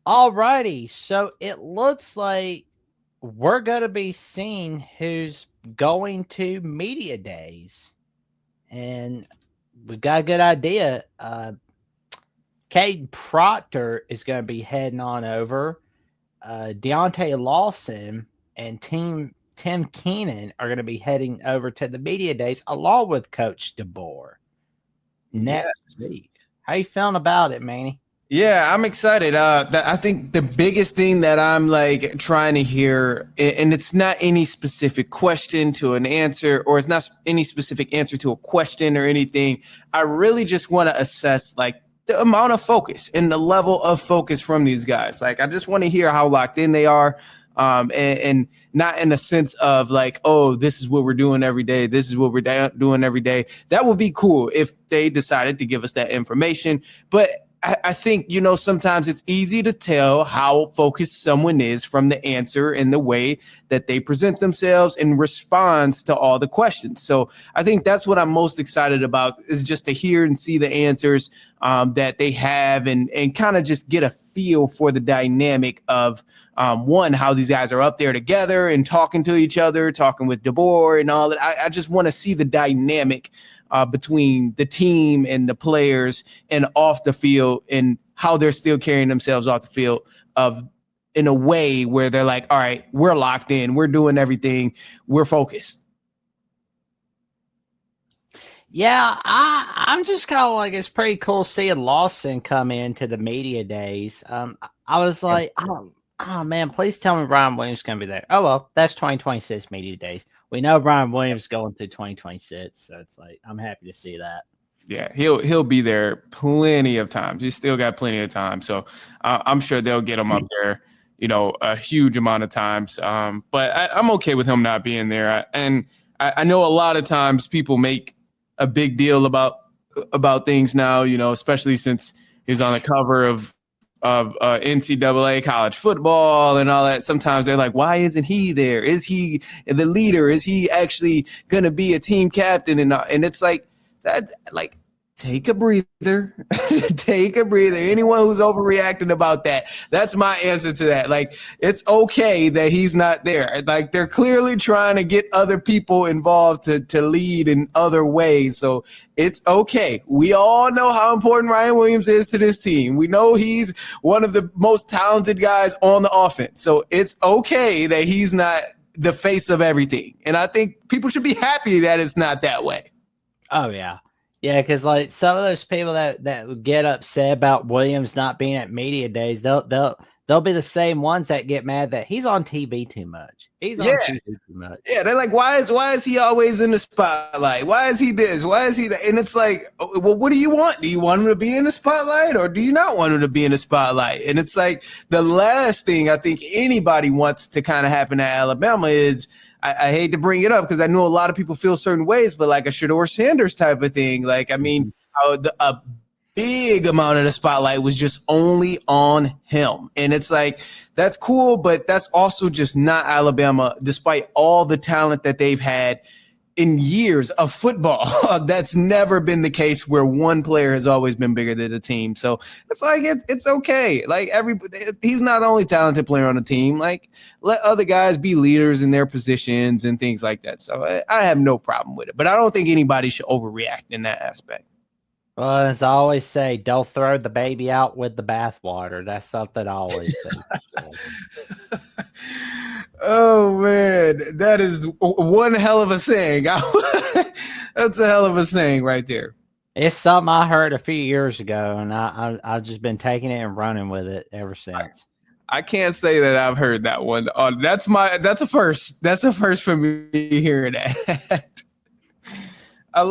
Alrighty, so it looks like we're going to be seeing who's going to media days, and we got a good idea. Caden Proctor is going to be heading on over. Deontay Lawson and Tim Keenan are going to be heading over to the media days along with Coach DeBoer next Yes. week. How you feeling about it, Manny? Yeah, I'm excited. I think the biggest thing that I'm like trying to hear, and it's not any specific question to an answer, or it's not any specific answer to a question or anything. I really just want to assess like the amount of focus and the level of focus from these guys. Like, I just want to hear how locked in they are. And not in a sense of like, oh, this is what we're doing every day. This is what we're doing every day. That would be cool if they decided to give us that information. But I think, sometimes it's easy to tell how focused someone is from the answer and the way that they present themselves in response to all the questions. So I think that's what I'm most excited about, is just to hear and see the answers that they have, and kind of just get a feel for the dynamic of one, how these guys are up there together and talking to each other, talking with DeBoer and all that. I just want to see the dynamic between the team and the players and off the field, and how they're still carrying themselves off the field in a way where they're like, all right, we're locked in, we're doing everything, we're focused. Yeah, I'm just kind of like, it's pretty cool seeing Lawson come into the media days. I was like, oh man, please tell me Brian Williams is going to be there. Oh well, that's 2026 media days. We know Brian Williams is going through 2026, so it's like I'm happy to see that. Yeah, he'll be there plenty of times. He's still got plenty of time, so I'm sure they'll get him up there, a huge amount of times. But I'm okay with him not being there. I know a lot of times people make a big deal about things now, especially since he was on the cover of NCAA college football and all that. Sometimes they're like, why isn't he there? Is he the leader? Is he actually going to be a team captain? And it's like that, like, take a breather. Take a breather. Anyone who's overreacting about that, that's my answer to that. Like, it's okay that he's not there. Like, they're clearly trying to get other people involved to lead in other ways. So it's okay. We all know how important Ryan Williams is to this team. We know he's one of the most talented guys on the offense. So it's okay that he's not the face of everything. And I think people should be happy that it's not that way. Oh yeah. Yeah, because like some of those people that get upset about Williams not being at media days, they'll be the same ones that get mad that he's on TV too much. He's on TV too much. Yeah, they're like, why is he always in the spotlight? Why is he this? Why is he that? And it's like, well, what do you want? Do you want him to be in the spotlight, or do you not want him to be in the spotlight? And it's like, the last thing I think anybody wants to kind of happen at Alabama is, I hate to bring it up because I know a lot of people feel certain ways, but like a Shedeur Sanders type of thing. Like, I mean, a big amount of the spotlight was just only on him. And it's like, that's cool, but that's also just not Alabama, despite all the talent that they've had in years of football. That's never been the case, where one player has always been bigger than the team. So it's like, it's okay. Like, he's not the only talented player on the team. Like, let other guys be leaders in their positions and things like that. So I have no problem with it, but I don't think anybody should overreact in that aspect. Well, as I always say, don't throw the baby out with the bathwater. That's something I always say. Oh man, that is one hell of a saying. That's a hell of a saying right there. It's something I heard a few years ago, and I've just been taking it and running with it ever since. I can't say that I've heard that one. That's a first. That's a first for me hearing that.